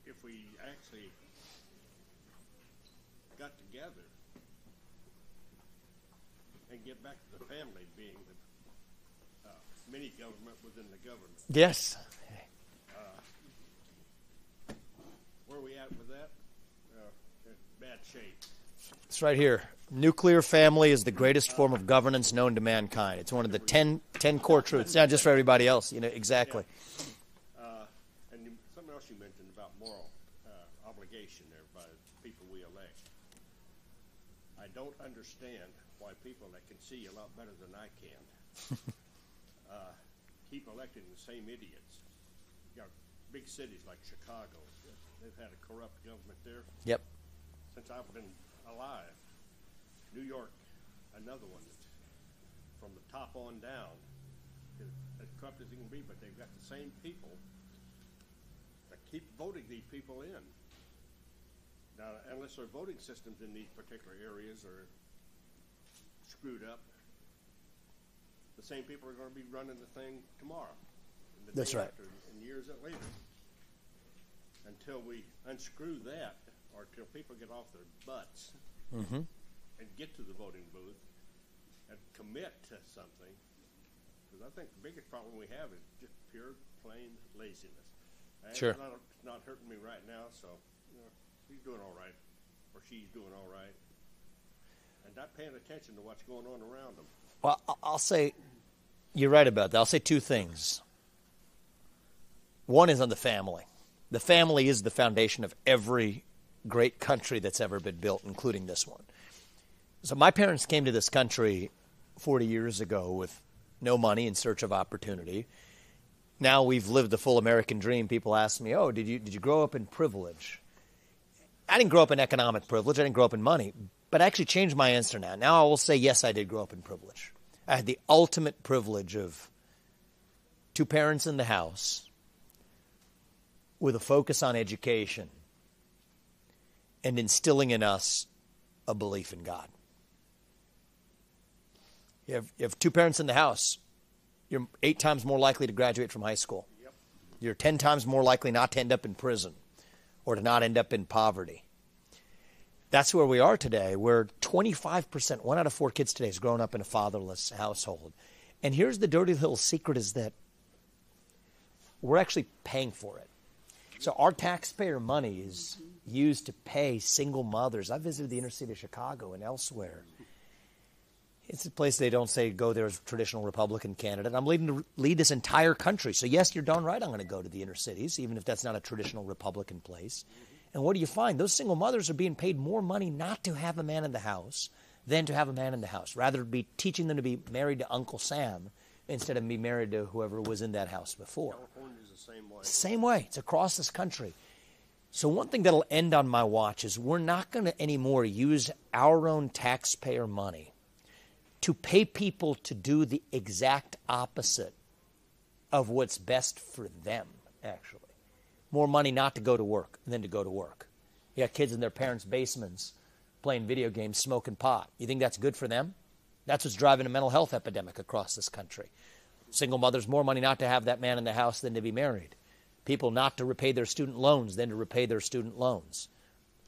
if we actually got together and get back to the family being the mini government within the government. Yes. Where are we at with that? In bad shape. It's right here. Nuclear family is the greatest form of governance known to mankind. It's one of the 10 core truths. Not just for everybody else, exactly. Yeah. And something else you mentioned about moral obligation there by the people we elect. I don't understand why people that can see a lot better than I can keep electing the same idiots. You got big cities like Chicago. They've had a corrupt government there. Yep. Since I've been alive. New York, another one that's from the top on down, as corrupt as it can be, but they've got the same people that keep voting these people in. Now, unless their voting systems in these particular areas are screwed up, the same people are going to be running the thing tomorrow. And the That's day right. after, and years later. Until we unscrew that, or until people get off their butts and get to the voting booth and commit to something, because I think the biggest problem we have is just pure, plain laziness. Sure. It's not hurting me right now, so he's doing all right, or she's doing all right, and not paying attention to what's going on around them. Well, I'll say, you're right about that. I'll say two things. One is on the family. The family is the foundation of every great country that's ever been built, including this one. So my parents came to this country 40 years ago with no money, in search of opportunity. Now we've lived the full American dream. People ask me, oh, did you grow up in privilege? I didn't grow up in economic privilege. I didn't grow up in money. But I actually changed my answer now. Now I will say, yes, I did grow up in privilege. I had the ultimate privilege of two parents in the house with a focus on education and instilling in us a belief in God. You have two parents in the house. You're 8 times more likely to graduate from high school. Yep. You're 10 times more likely not to end up in prison or to not end up in poverty. That's where we are today, where 25%, 1 out of 4 kids today has grown up in a fatherless household. And here's the dirty little secret is that we're actually paying for it. So our taxpayer money is used to pay single mothers. I visited the inner city of Chicago and elsewhere. It's a place they don't say go there as a traditional Republican candidate. I'm leading to lead this entire country. So yes, you're darn right I'm going to go to the inner cities, even if that's not a traditional Republican place. And what do you find? Those single mothers are being paid more money not to have a man in the house than to have a man in the house. Rather be teaching them to be married to Uncle Sam instead of be married to whoever was in that house before. California's the same way. Same way. It's across this country. So one thing that'll end on my watch is we're not going to anymore use our own taxpayer money to pay people to do the exact opposite of what's best for them, actually. More money not to go to work than to go to work. You got kids in their parents' basements playing video games, smoking pot. You think that's good for them? That's what's driving a mental health epidemic across this country. Single mothers, more money not to have that man in the house than to be married. People not to repay their student loans than to repay their student loans.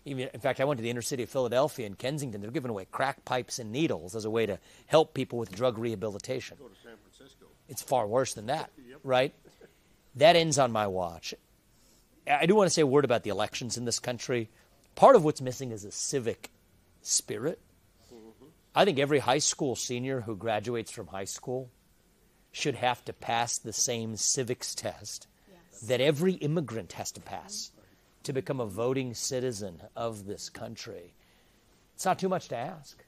Even, in fact, I went to the inner city of Philadelphia and Kensington. They're giving away crack pipes and needles as a way to help people with drug rehabilitation. Go to San Francisco. It's far worse than that, Yep. right? That ends on my watch. I do want to say a word about the elections in this country. Part of what's missing is a civic spirit. I think every high school senior who graduates from high school should have to pass the same civics test that every immigrant has to pass to become a voting citizen of this country. It's not too much to ask.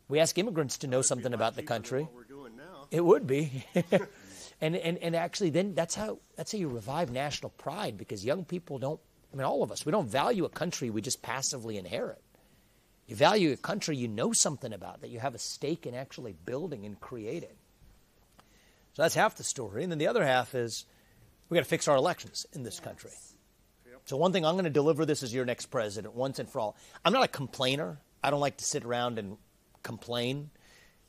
We ask immigrants to know something about the country. What we're doing now. It would be. And actually then that's how you revive national pride, because young people don't, I mean, all of us, we don't value a country we just passively inherit. You value a country you know something about, that you have a stake in actually building and creating. So that's half the story. And then the other half is we got to fix our elections in this country. Yep. So one thing I'm going to deliver this as your next president once and for all. I'm not a complainer. I don't like to sit around and complain.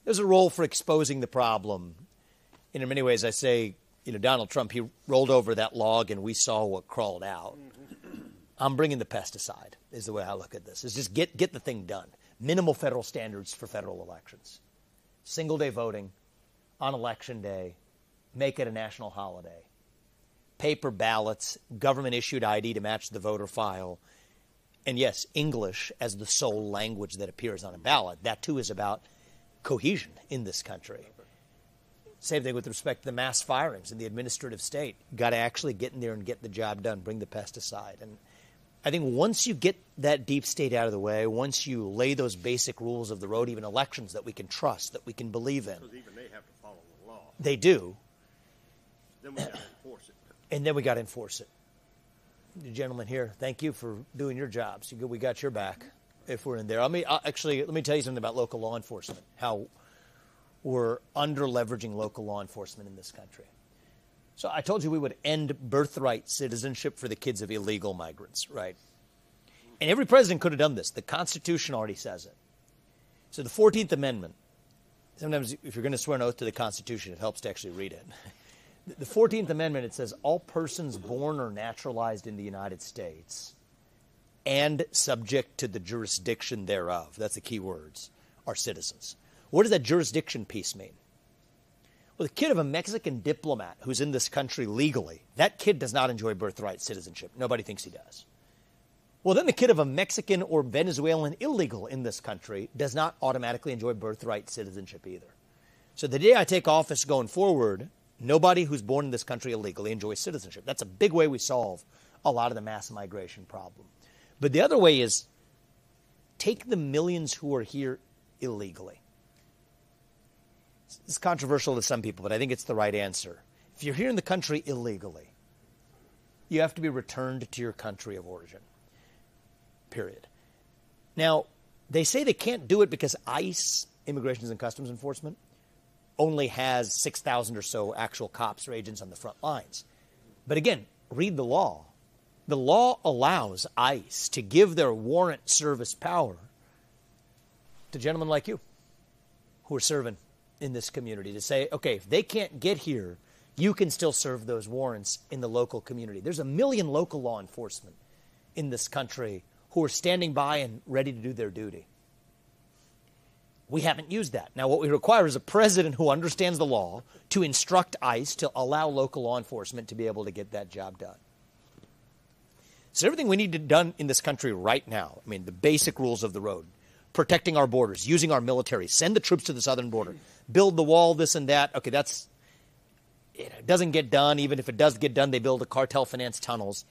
There's a role for exposing the problem. And in many ways, I say, Donald Trump, he rolled over that log and we saw what crawled out. I'm bringing the pesticide, is the way I look at this, is just get the thing done. Minimal federal standards for federal elections. Single-day voting on Election Day. Make it a national holiday. Paper ballots, government-issued ID to match the voter file. And yes, English as the sole language that appears on a ballot. That, too, is about cohesion in this country. Same thing with respect to the mass firings in the administrative state. Got to actually get in there and get the job done, bring the pesticide. And I think once you get that deep state out of the way, once you lay those basic rules of the road, even elections that we can trust, that we can believe in. Because even they have to follow the law. They do. Then we got to enforce it. And then we got to enforce it. The gentleman here, thank you for doing your jobs. We got your back if we're in there. Actually, let me tell you something about local law enforcement, how we're under-leveraging local law enforcement in this country. So I told you we would end birthright citizenship for the kids of illegal migrants, right? And every president could have done this. The Constitution already says it. So the 14th Amendment, sometimes if you're going to swear an oath to the Constitution, it helps to actually read it. The 14th Amendment, it says, all persons born or naturalized in the United States and subject to the jurisdiction thereof, that's the key words, are citizens. What does that jurisdiction piece mean? Well, the kid of a Mexican diplomat who's in this country legally, that kid does not enjoy birthright citizenship. Nobody thinks he does. Well, then the kid of a Mexican or Venezuelan illegal in this country does not automatically enjoy birthright citizenship either. So the day I take office going forward, nobody who's born in this country illegally enjoys citizenship. That's a big way we solve a lot of the mass migration problem. But the other way is take the millions who are here illegally. It's controversial to some people, but I think it's the right answer. If you're here in the country illegally, you have to be returned to your country of origin, period. Now, they say they can't do it because ICE, Immigration and Customs Enforcement, only has 6,000 or so actual cops or agents on the front lines. But again, read the law. The law allows ICE to give their warrant service power to gentlemen like you who are serving in this community to say, okay, if they can't get here, you can still serve those warrants in the local community. There's 1 million local law enforcement in this country who are standing by and ready to do their duty. We haven't used that. Now, what we require is a president who understands the law to instruct ICE to allow local law enforcement to be able to get that job done. So everything we need to done in this country right now, I mean, the basic rules of the road, protecting our borders, using our military, send the troops to the southern border, build the wall, this and that. Okay, it doesn't get done. Even if it does get done, they build the cartel-financed tunnels.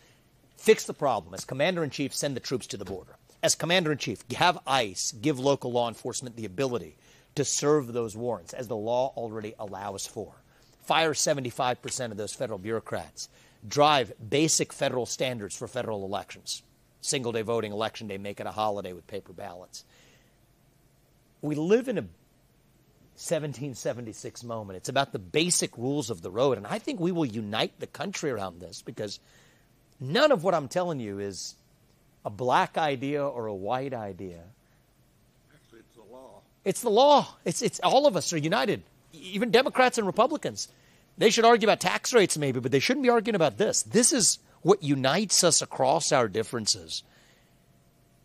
Fix the problem. As commander-in-chief, send the troops to the border. As commander-in-chief, have ICE give local law enforcement the ability to serve those warrants, as the law already allows for. Fire 75% of those federal bureaucrats. Drive basic federal standards for federal elections. Single-day voting, election day, make it a holiday with paper ballots. We live in a 1776 moment. It's about the basic rules of the road, and I think we will unite the country around this because none of what I'm telling you is a black idea or a white idea. Actually, it's the law. It's the law. It's all of us are united, even Democrats and Republicans. They should argue about tax rates maybe, but they shouldn't be arguing about this. This is what unites us across our differences.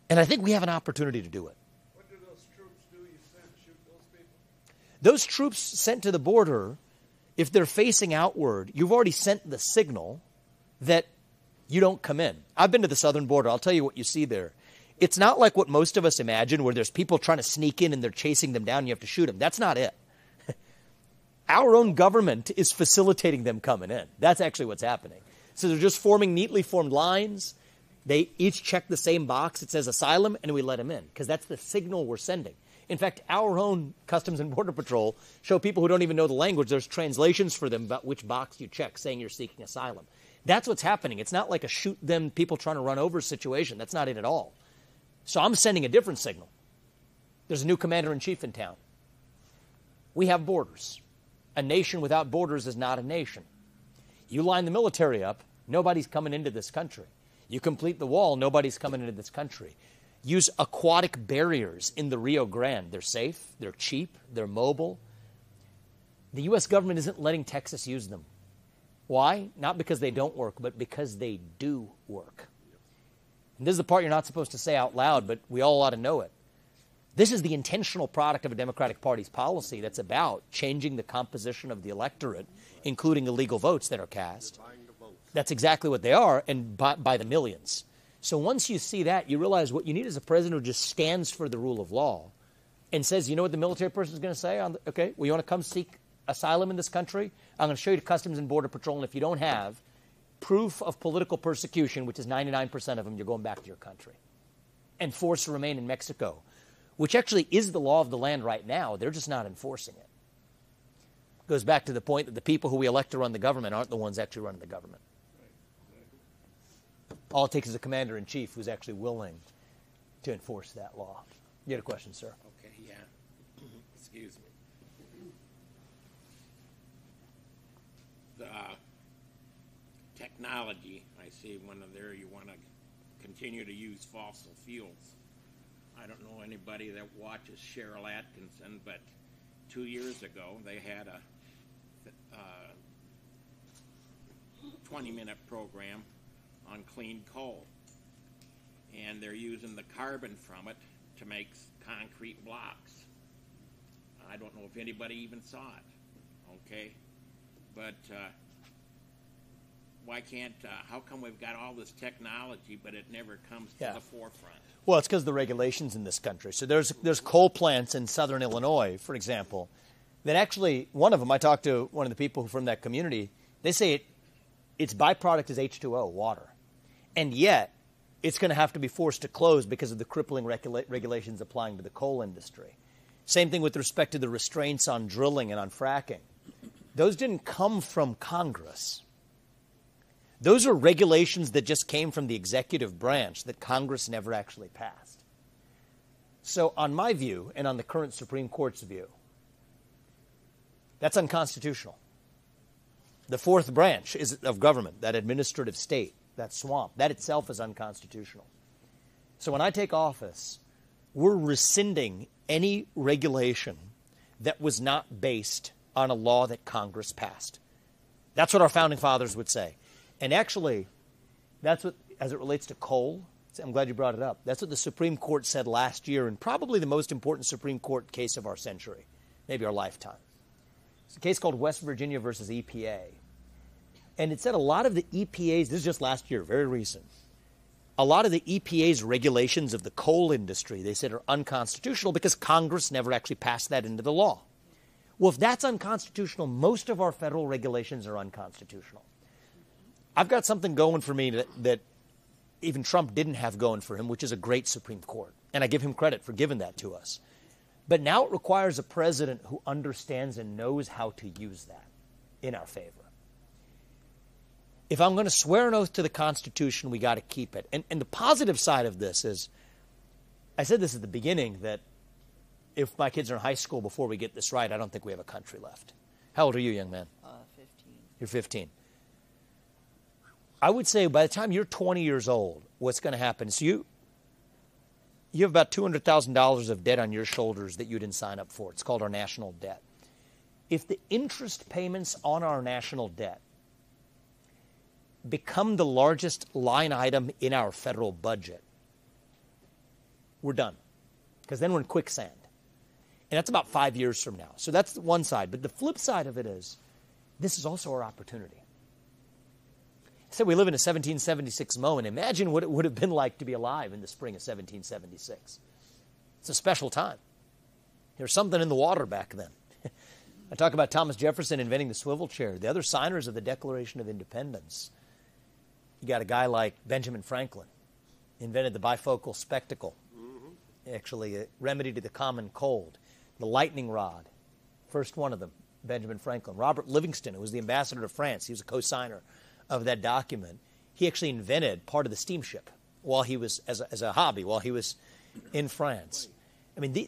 And I think we have an opportunity to do it. What do those troops do? You said shoot those people? Those troops sent to the border, if they're facing outward, you've already sent the signal that you don't come in. I've been to the southern border. I'll tell you what you see there. It's not like what most of us imagine where there's people trying to sneak in and they're chasing them down and you have to shoot them. That's not it. Our own government is facilitating them coming in. That's actually what's happening. So they're just forming neatly formed lines. They each check the same box. It says asylum, and we let them in because that's the signal we're sending. In fact, our own Customs and Border Patrol show people who don't even know the language, there's translations for them about which box you check saying you're seeking asylum. That's what's happening. It's not like a shoot them, people trying to run over situation. That's not it at all. So I'm sending a different signal. There's a new commander-in-chief in town. We have borders. A nation without borders is not a nation. You line the military up, nobody's coming into this country. You complete the wall, nobody's coming into this country. Use aquatic barriers in the Rio Grande. They're safe, they're cheap, they're mobile. The U.S. government isn't letting Texas use them. Why? Not because they don't work, but because they do work. And this is the part you're not supposed to say out loud, but we all ought to know it. This is the intentional product of a Democratic Party's policy that's about changing the composition of the electorate, including illegal votes that are cast. That's exactly what they are, and by the millions. So once you see that, you realize what you need is a president who just stands for the rule of law and says, you know what the military person is going to say? Okay, well, you want to come seek asylum in this country? I'm going to show you to Customs and Border Patrol, and if you don't have proof of political persecution, which is 99% of them, you're going back to your country. And forced to remain in Mexico, which actually is the law of the land right now. They're just not enforcing it. Goes back to the point that the people who we elect to run the government aren't the ones actually running the government. All it takes is a commander-in-chief who's actually willing to enforce that law. You had a question, sir? Okay, yeah. Excuse me. The technology, I see one of there, you want to continue to use fossil fuels. I don't know anybody that watches Cheryl Atkinson, but 2 years ago they had a 20-minute program on clean coal, and they're using the carbon from it to make concrete blocks. I don't know if anybody even saw it, okay? But why can't, how come we've got all this technology, but it never comes to the forefront? Well, it's because of the regulations in this country. So there's coal plants in southern Illinois, for example, that actually, one of them, I talked to one of the people from that community, they say its byproduct is H2O, water. And yet, it's going to have to be forced to close because of the crippling regulations applying to the coal industry. Same thing with respect to the restraints on drilling and on fracking. Those didn't come from Congress. Those are regulations that just came from the executive branch that Congress never actually passed. So on my view, and on the current Supreme Court's view, that's unconstitutional. The fourth branch of government, that administrative state, that swamp, that itself is unconstitutional. So when I take office, we're rescinding any regulation that was not based on a law that Congress passed. That's what our founding fathers would say. And actually, that's what, as it relates to coal, I'm glad you brought it up. That's what the Supreme Court said last year, and probably the most important Supreme Court case of our century, maybe our lifetime. It's a case called West Virginia versus EPA. And it said a lot of the EPA's, this is just last year, very recent, a lot of the EPA's regulations of the coal industry, they said, are unconstitutional because Congress never actually passed that into the law. Well, if that's unconstitutional, most of our federal regulations are unconstitutional. I've got something going for me that even Trump didn't have going for him, which is a great Supreme Court. And I give him credit for giving that to us. But now it requires a president who understands and knows how to use that in our favor. If I'm going to swear an oath to the Constitution, we got to keep it. And the positive side of this is, I said this at the beginning, that if my kids are in high school before we get this right, I don't think we have a country left. How old are you, young man? 15. You're 15. I would say by the time you're 20 years old, what's going to happen is you have about $200,000 of debt on your shoulders that you didn't sign up for. It's called our national debt. If the interest payments on our national debt become the largest line item in our federal budget, we're done. Because then we're in quicksand. And that's about 5 years from now. So that's one side. But the flip side of it is, this is also our opportunity. I said we live in a 1776 moment. Imagine what it would have been like to be alive in the spring of 1776. It's a special time. There's something in the water back then. I talk about Thomas Jefferson inventing the swivel chair. The other signers of the Declaration of Independence. You got a guy like Benjamin Franklin, invented the bifocal spectacle, actually a remedy to the common cold. The lightning rod, first one of them, Benjamin Franklin. Robert Livingston, who was the ambassador to France, he was a co-signer of that document. He actually invented part of the steamship while he was, as a hobby, while he was in France. I mean,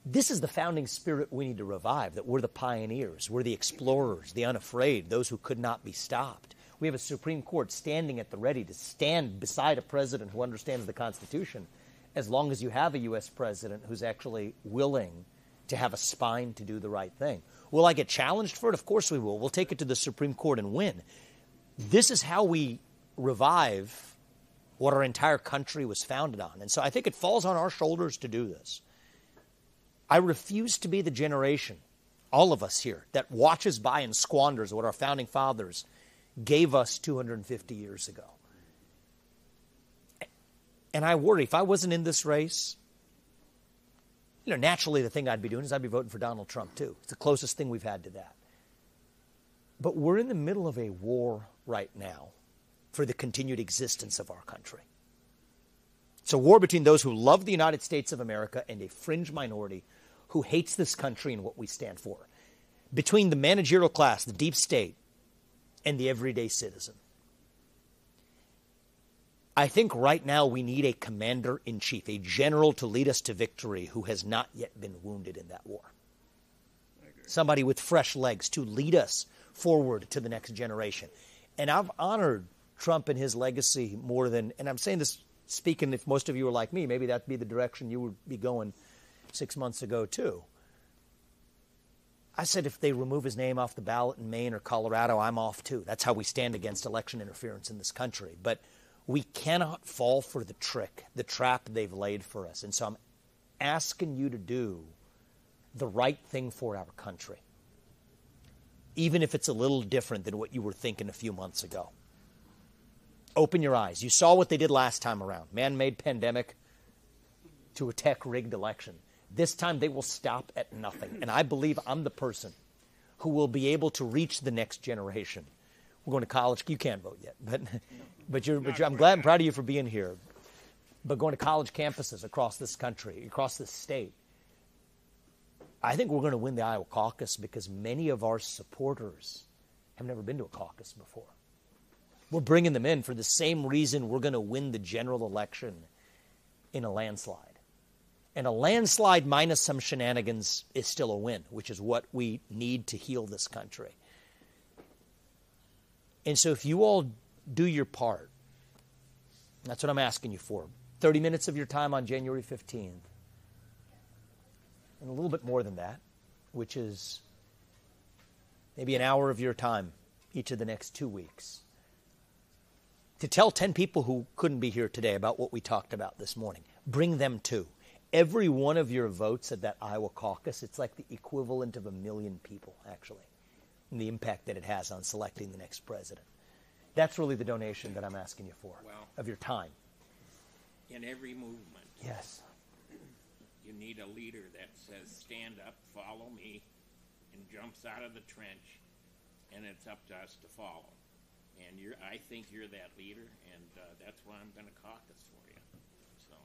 this is the founding spirit we need to revive, that we're the pioneers, we're the explorers, the unafraid, those who could not be stopped. We have a Supreme Court standing at the ready to stand beside a president who understands the Constitution, as long as you have a U.S. president who's actually willing to have a spine to do the right thing. Will I get challenged for it? Of course we will. We'll take it to the Supreme Court and win. This is how we revive what our entire country was founded on. And so I think it falls on our shoulders to do this. I refuse to be the generation, all of us here, that watches by and squanders what our founding fathers gave us 250 years ago. And I worry, if I wasn't in this race, naturally the thing I'd be doing is I'd be voting for Donald Trump too. It's the closest thing we've had to that. But we're in the middle of a war right now for the continued existence of our country. It's a war between those who love the United States of America and a fringe minority who hates this country and what we stand for. Between the managerial class, the deep state, and the everyday citizen. I think right now we need a commander-in-chief, a general to lead us to victory who has not yet been wounded in that war. Somebody with fresh legs to lead us forward to the next generation. And I've honored Trump and his legacy more than, and I'm saying this speaking, if most of you are like me, maybe that'd be the direction you would be going 6 months ago too. I said if they remove his name off the ballot in Maine or Colorado, I'm off too. That's how we stand against election interference in this country. But we cannot fall for the trick, the trap they've laid for us. And so I'm asking you to do the right thing for our country, even if it's a little different than what you were thinking a few months ago. Open your eyes. You saw what they did last time around. Man-made pandemic to a tech-rigged election. This time they will stop at nothing. And I believe I'm the person who will be able to reach the next generation. We're going to college. You can't vote yet, but I'm glad and proud of you for being here. But going to college campuses across this country, across this state, I think we're going to win the Iowa caucus because many of our supporters have never been to a caucus before. We're bringing them in for the same reason we're going to win the general election in a landslide. And a landslide minus some shenanigans is still a win, which is what we need to heal this country. And so if you all do your part, that's what I'm asking you for. 30 minutes of your time on January 15th. And a little bit more than that, which is maybe an hour of your time each of the next 2 weeks. To tell 10 people who couldn't be here today about what we talked about this morning. Bring them too. Every one of your votes at that Iowa caucus, it's like the equivalent of 1 million people, actually, and the impact that it has on selecting the next president. That's really the donation that I'm asking you for, of your time. In every movement, yes, you need a leader that says, stand up, follow me, and jumps out of the trench, and it's up to us to follow. And I think you're that leader, and that's why I'm going to caucus for you. So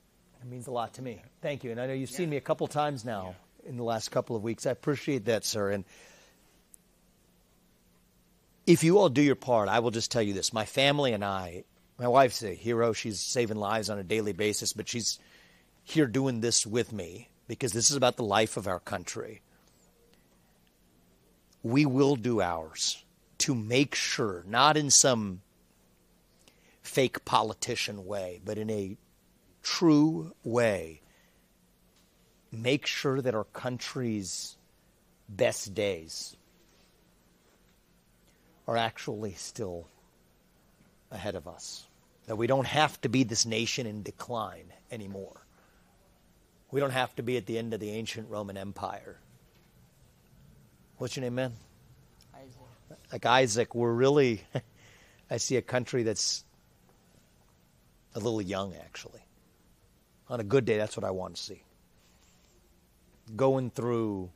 it means a lot to me. Thank you. And I know you've seen me a couple times now in the last couple of weeks. I appreciate that, sir. And if you all do your part, I will just tell you this. My family and I, my wife's a hero. She's saving lives on a daily basis, but she's here doing this with me because this is about the life of our country. We will do ours to make sure, not in some fake politician way, but in a true way, make sure that our country's best days are actually still ahead of us. That we don't have to be this nation in decline anymore. We don't have to be at the end of the ancient Roman Empire. What's your name, man? Isaac. Like Isaac, we're really, I see a country that's a little young, actually. On a good day, that's what I want to see. Going through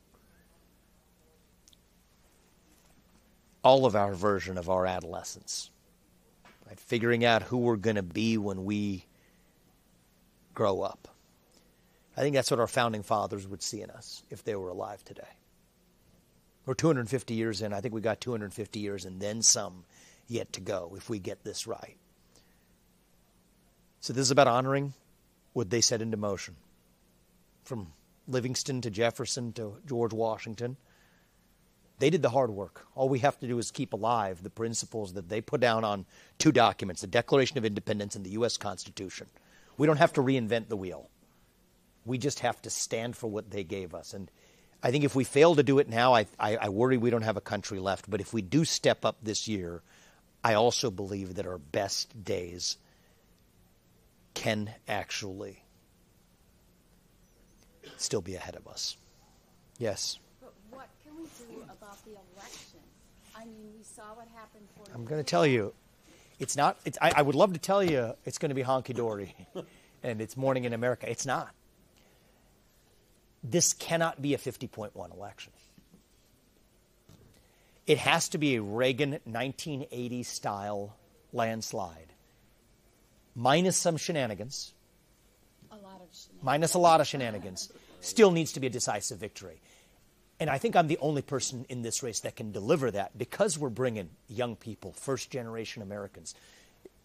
all of our version of our adolescence. Right? Figuring out who we're going to be when we grow up. I think that's what our founding fathers would see in us if they were alive today. We're 250 years in. I think we got 250 years and then some yet to go if we get this right. So this is about honoring what they set into motion. From Livingston to Jefferson to George Washington. They did the hard work. All we have to do is keep alive the principles that they put down on two documents, the Declaration of Independence and the U.S. Constitution. We don't have to reinvent the wheel. We just have to stand for what they gave us. And I think if we fail to do it now, I worry we don't have a country left. But if we do step up this year, I also believe that our best days can actually still be ahead of us. Yes? But what can we do about the election? I mean, we saw what happened 4 I'm going to tell you, it's not, I would love to tell you it's going to be honky-dory and it's morning in America. It's not. This cannot be a 50.1 election. It has to be a Reagan 1980 style landslide, minus some shenanigans, minus a lot of shenanigans, still needs to be a decisive victory. And I think I'm the only person in this race that can deliver that, because we're bringing young people, first-generation Americans,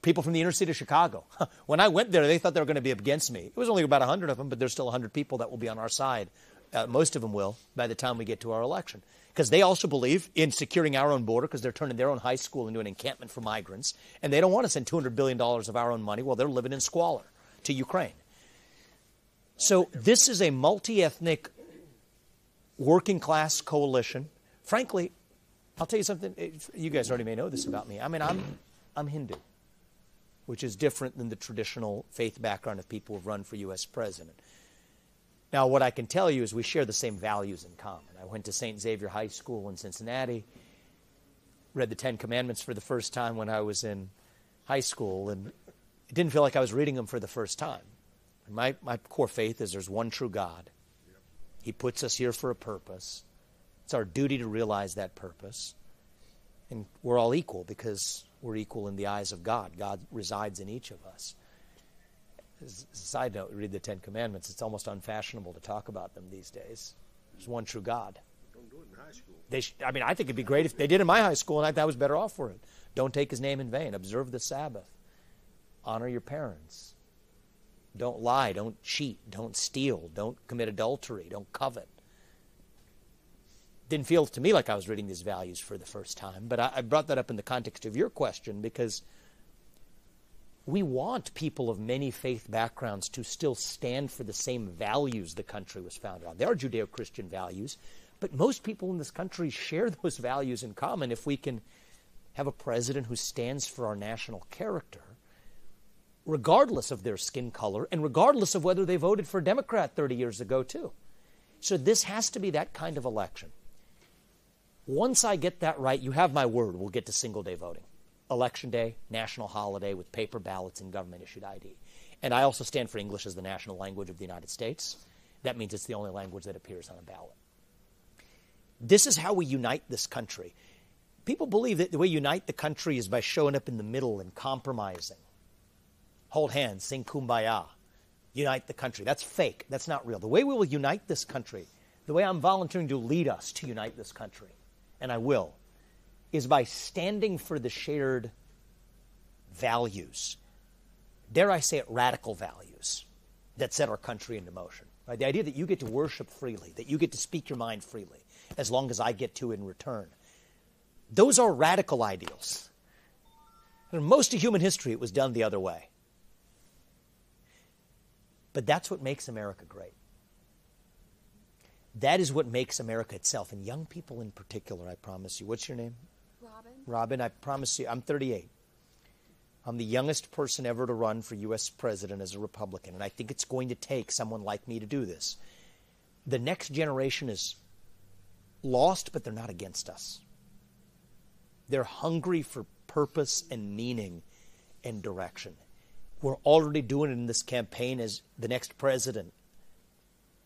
people from the inner city of Chicago. When I went there, they thought they were going to be against me. It was only about 100 of them, but there's still 100 people that will be on our side. Most of them will by the time we get to our election, because they also believe in securing our own border, because they're turning their own high school into an encampment for migrants, and they don't want to send $200 billion of our own money while they're living in squalor to Ukraine. So this is a multi-ethnic working-class coalition. Frankly, I'll tell you something. You guys already may know this about me. I mean, I'm Hindu, which is different than the traditional faith background of people who've run for U.S. president. Now, what I can tell you is we share the same values in common. I went to St. Xavier High School in Cincinnati, read the Ten Commandments for the first time when I was in high school, and it didn't feel like I was reading them for the first time. My core faith is there's one true God. He puts us here for a purpose. It's our duty to realize that purpose. And we're all equal because we're equal in the eyes of God. God resides in each of us. As a side note, read the Ten Commandments. It's almost unfashionable to talk about them these days. There's one true God. Don't do it in high school. I think it'd be great if they did in my high school, and I was better off for it. Don't take his name in vain. Observe the Sabbath. Honor your parents. Don't lie. Don't cheat. Don't steal. Don't commit adultery. Don't covet. Didn't feel to me like I was reading these values for the first time, but I brought that up in the context of your question because we want people of many faith backgrounds to still stand for the same values the country was founded on. They are Judeo-Christian values, but most people in this country share those values in common. If we can have a president who stands for our national character, regardless of their skin color and regardless of whether they voted for a Democrat 30 years ago too. So this has to be that kind of election. Once I get that right, you have my word, we'll get to single-day voting. Election day, national holiday with paper ballots and government-issued ID. And I also stand for English as the national language of the United States. That means it's the only language that appears on a ballot. This is how we unite this country. People believe that the way you unite the country is by showing up in the middle and compromising. Hold hands, sing Kumbaya, unite the country. That's fake. That's not real. The way we will unite this country, the way I'm volunteering to lead us to unite this country, and I will, is by standing for the shared values, dare I say it, radical values that set our country into motion. Right? The idea that you get to worship freely, that you get to speak your mind freely, as long as I get to in return. Those are radical ideals. In most of human history, it was done the other way. But that's what makes America great. That is what makes America itself. And young people in particular, I promise you. What's your name? Robin. Robin, I promise you. I'm 38. I'm the youngest person ever to run for U.S. president as a Republican. And I think it's going to take someone like me to do this. The next generation is lost, but they're not against us. They're hungry for purpose and meaning and direction. We're already doing it in this campaign as the next president.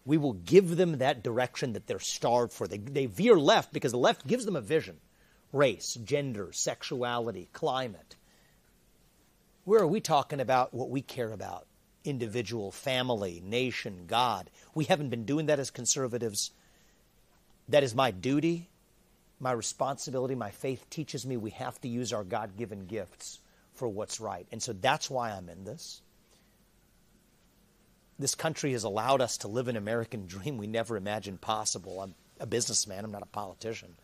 We will give them that direction that they're starved for. They veer left because the left gives them a vision. Race, gender, sexuality, climate. Where are we talking about what we care about? Individual, family, nation, God. We haven't been doing that as conservatives. That is my duty, my responsibility. My faith teaches me we have to use our God-given gifts for what's right. And so that's why I'm in this. This country has allowed us to live an American dream we never imagined possible. I'm a businessman. I'm not a politician.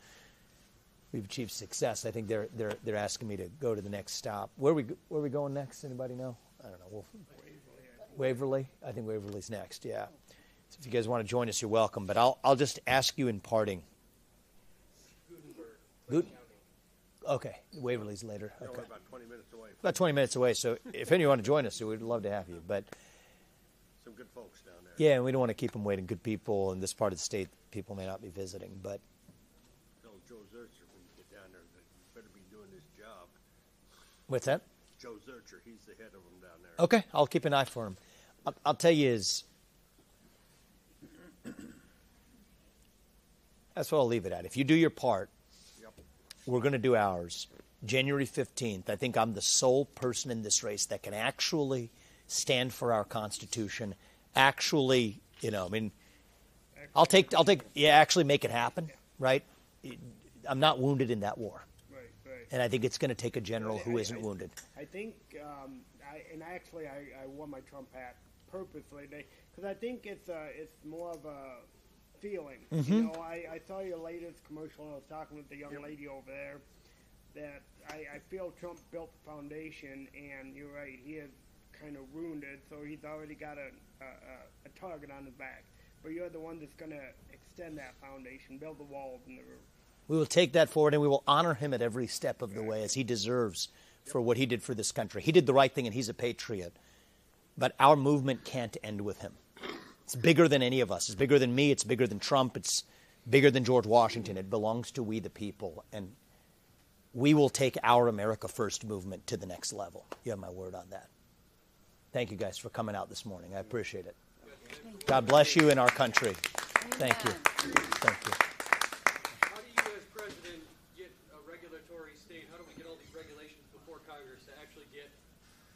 We've achieved success. I think they're asking me to go to the next stop. Where are we going next? Anybody know? I don't know. Waverly? I think Waverly's next, yeah. So if you guys want to join us, you're welcome. But I'll just ask you in parting. Okay, Waverly's later. Yeah, Okay. we're about 20 minutes away. About 20 minutes away, so if anyone want to join us, we'd love to have you. But Some good folks down there. yeah, and we don't want to keep them waiting. Good people in this part of the state, people may not be visiting. But Tell Joe Zurcher when you get down there that you better be doing this job. what's that? Joe Zurcher, he's the head of them down there. Okay, I'll keep an eye for him. I'll tell you is that's what I'll leave it at. If you do your part, Yep. we're going to do ours. January 15th, I think I'm the sole person in this race that can actually stand for our Constitution, actually, actually make it happen, right? I'm not wounded in that war. Right, right. And I think it's going to take a general who isn't wounded. I think, I wore my Trump hat purposely because I think it's more of a feeling. Mm-hmm. You know, I saw your latest commercial and I was talking with the young lady over there that I feel Trump built the foundation, and you're right, he is kind of wounded, so he's already got a target on his back. But you're the one that's going to extend that foundation, build the walls and the roof. We will take that forward, and we will honor him at every step of the way as he deserves for what he did for this country. He did the right thing, and he's a patriot. But our movement can't end with him. It's bigger than any of us. It's bigger than me. It's bigger than Trump. It's bigger than George Washington. It belongs to we the people. And we will take our America First movement to the next level. You have my word on that. Thank you guys for coming out this morning. I appreciate it. God bless you and our country. Thank you. Thank you. How do you, as president, get a regulatory state? How do we get all these regulations before Congress to actually get?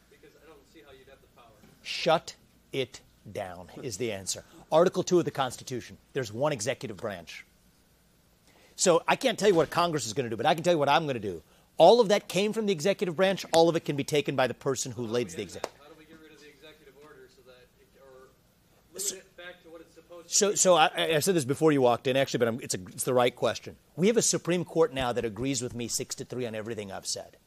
Because I don't see how you'd have the power. Shut it down is the answer. Article 2 of the Constitution. There's one executive branch. So I can't tell you what Congress is going to do, but I can tell you what I'm going to do. All of that came from the executive branch. All of it can be taken by the person who leads the executive. How do we get rid of the executive order so that, or limit it back to what it's supposed to be? So I said this before you walked in, actually, but it's the right question. We have a Supreme Court now that agrees with me 6-3 on everything I've said.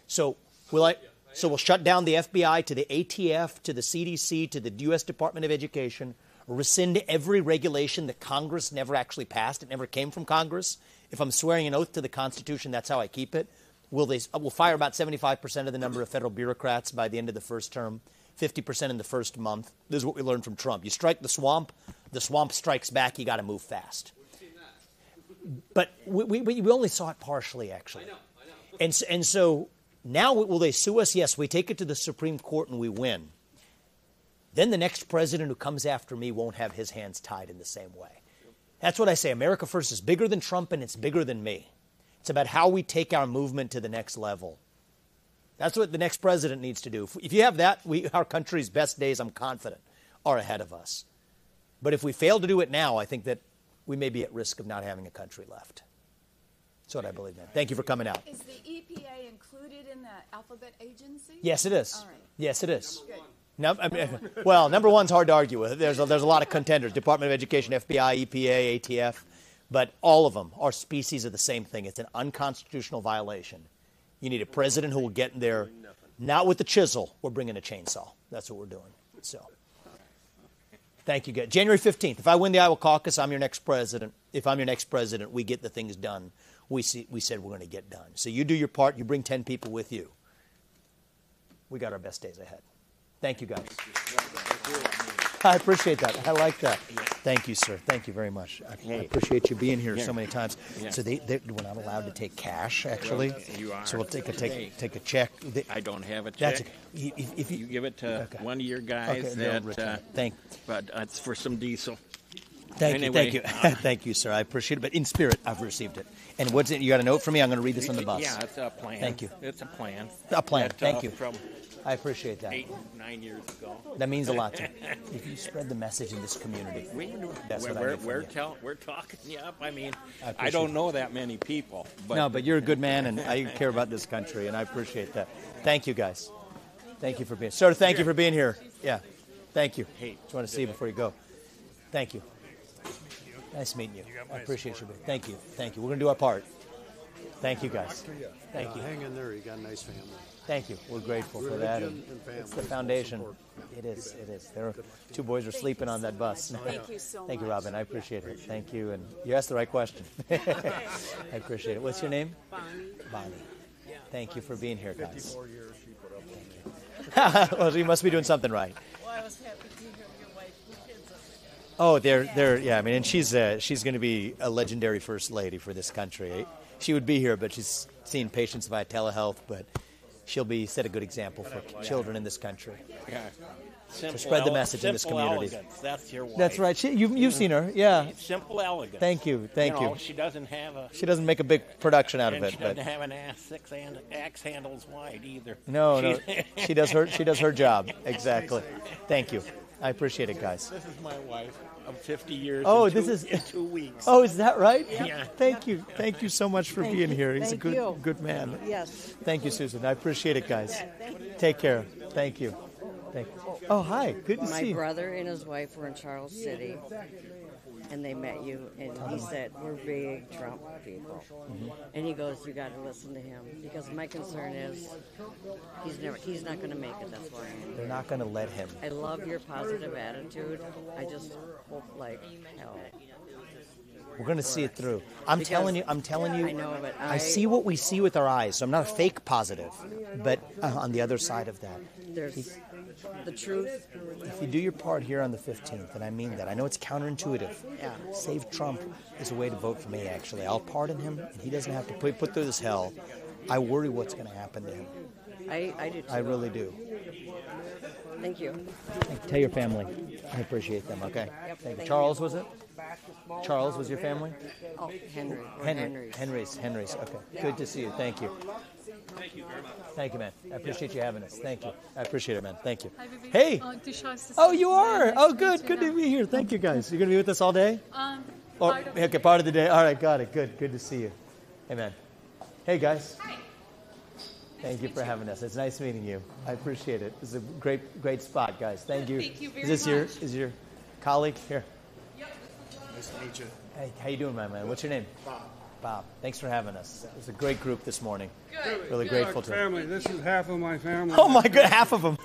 So we'll shut down the FBI, to the ATF, to the CDC, to the U.S. Department of Education, rescind every regulation that Congress never actually passed. It never came from Congress. If I'm swearing an oath to the Constitution, that's how I keep it. We'll fire about 75% of the number of federal bureaucrats by the end of the first term, 50% in the first month. This is what we learned from Trump. You strike the swamp strikes back. You got to move fast. We've seen that. But we only saw it partially, actually. I know. And so now will they sue us? Yes, we take it to the Supreme Court and we win. Then the next president who comes after me won't have his hands tied in the same way. That's what I say. America First is bigger than Trump, and it's bigger than me. It's about how we take our movement to the next level. That's what the next president needs to do. If you have that, our country's best days, I'm confident, are ahead of us. But if we fail to do it now, I think that we may be at risk of not having a country left. That's what I believe, man. Thank you for coming out. Is the EPA included in the alphabet agency? Yes, it is. All right. Yes, it is. Good. Well, number one's hard to argue with. There's a lot of contenders: Department of Education, FBI, EPA, ATF, but all of them are species of the same thing. It's an unconstitutional violation. You need a president who will get in there, not with the chisel. We're bringing a chainsaw. That's what we're doing. So, thank you, guys. January 15th. If I win the Iowa caucus, I'm your next president. If I'm your next president, we get the things done we said we're going to get done. So you do your part. You bring 10 people with you. We got our best days ahead. Thank you, guys. I appreciate that. I like that. Thank you, sir. Thank you very much. I appreciate you being here so many times. So we're not allowed to take cash, actually. You are. So we'll take a check. I don't have a That's check. if You give it to one of your guys. Okay, they'll return it. But it's for some diesel. Thank Anyway, you. Thank you, sir. I appreciate it. But in spirit, I've received it. And what's it? You got a note for me? I'm going to read this on the bus. Yeah, it's a plan. Thank you. It's a plan. A plan. That, Thank you. From I appreciate that. 9 years ago. That means a lot to me. If you spread the message in this community, that's what I need from you. We're talking you up. I mean, I I appreciate don't it. know that many people. But No, but you're a good man, and I care about this country, and I appreciate that. Thank you, guys. Thank you for being. Sir, thank you for being here. Yeah, thank you. Hey. Just want to see you before you go. Thank you. Nice meeting you. I appreciate you. Thank you. Thank you. We're going to do our part. Thank you, guys. Thank you. Hang in there. You got a nice family. Thank you. We're grateful for that. And it's the foundation. It is. It is. There are two boys are sleeping on that bus. Thank you so much. Thank you, Robin. I appreciate it. Thank you. And you asked the right question. I appreciate it. What's your name? Bonnie. Bonnie. Yeah. Thank you for being here, guys. 54 years she put up with me. Well, you must be doing something right. Well, I was happy to hear your wife and kids up there. Oh, they're yeah. I mean, and she's going to be a legendary first lady for this country. She would be here, but she's seeing patients via telehealth. But she'll set a good example for children in this country. Yeah. To spread the message in this community. Elegance. That's your wife. That's right. You've seen her, yeah. Simple elegance. Thank you, thank you. She doesn't have a. She doesn't make a big production out of And it, she but doesn't have an axe handles wide either. no, she does her job exactly. Thank you. I appreciate it, guys. This is my wife of 50 years. Oh, in this two- is in 2 weeks. Oh, is that right? Yeah. Thank you so much for being here. He's a Thank you. good man. Yes. Thank you, Susan. I appreciate it, guys. Take care. Thank you. Thank you. Oh, hi. Good to My see you. brother and his wife were in Charles City, and they met you, and he said, we're big Trump people. And he goes, you got to listen to him, because my concern is he's not going to make it, that's why I'm They're not going to let him. I love your positive attitude. I just hope like hell. We're going to see it through. I'm telling you. I know, but I see what we see with our eyes. So I'm not a fake positive, but on the other side of that, There's the truth. if you do your part here on the 15th, and I mean that, I know it's counterintuitive. Yeah. Save Trump is a way to vote for me, actually. I'll pardon him, and he doesn't have to put through this hell. I worry what's going to happen to him. I do too. I really do. Thank you. Tell your family. I appreciate them, okay? Thank you. Charles, was it? Charles was your family? Oh, Henry. We're Henry's. Henry's. Okay. Good to see you. Thank you. Thank you, man. I appreciate you having us. Thank you. I appreciate it, man. Thank you. Hi, Vivek. Hey. Tushar, Oh, you are? nice Oh, to good. meet Good you. to be here. Thank you, guys. You're going to be with us all day? Part of Okay, part of the day. All right, got it. Good. Good to see you. Hey, man. Hey, guys. Hi. Thank you for having us. It's nice meeting you. I appreciate it. This is a great spot, guys. Thank you. Thank you very Is this much. your colleague here? Yep. Nice to meet you. Hey, how you doing, my man? What's your name? Bob. Bob. Thanks for having us. It's a great group this morning. Good. Really grateful to. Family. This is half of my family. Oh my God, half of them.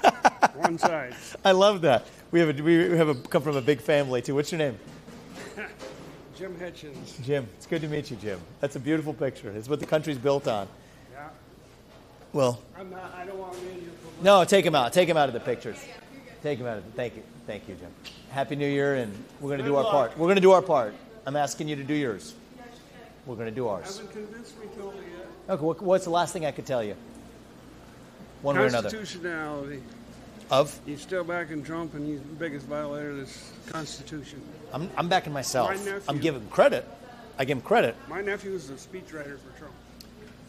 One side. I love that. We have come from a big family too. What's your name? Jim Hitchens. Jim. It's good to meet you, Jim. That's a beautiful picture. It's what the country's built on. Yeah. Well, I don't want to name you. no, take him out. Take him out of the pictures. Take him out of the. Thank you, Jim. Happy New Year, and we're going to do our part. We're going to do our part. I'm asking you to do yours. We're going to do ours. Haven't convinced me totally yet. Okay. What's the last thing I could tell you? One way or another. Constitutionality. Of? He's still backing Trump, and he's the biggest violator of this Constitution. I'm backing myself. My nephew. I'm giving credit. I give him credit. My nephew was a speechwriter for Trump.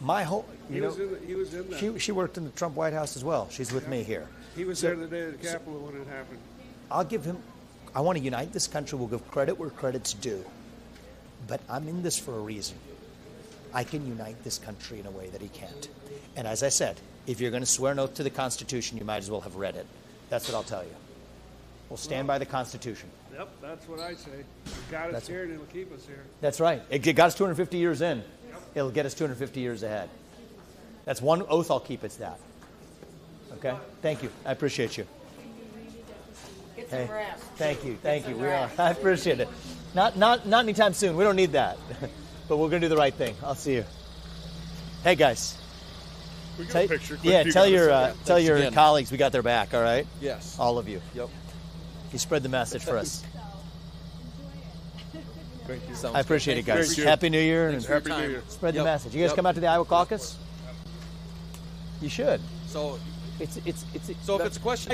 My whole. He was in that. She worked in the Trump White House as well. She's with me here. He was there the day of the Capitol when it happened. I'll give him. I want to unite this country. We'll give credit where credit's due. But I'm in this for a reason. I can unite this country in a way that he can't. And as I said, if you're going to swear an oath to the Constitution, you might as well have read it. That's what I'll tell you. We'll stand by the Constitution. Yep, that's what I say. It got us here, and it'll keep us here. That's right. It got us 250 years in. It'll get us 250 years ahead. That's one oath I'll keep. It's that. Okay? Thank you. I appreciate you. Hey, thank you. We are. I appreciate it. Not anytime soon. We don't need that. But we're going to do the right thing. I'll see you. Hey, guys. We got a picture. Yeah, tell your colleagues we got their back, all right? Yes. All of you. Yep. You spread the message for us. Thank you. I appreciate it, guys. Thank you. Happy New Year. And Happy New Year. spread the message. You guys come out to the Iowa caucus? You should. So It's if it's a question,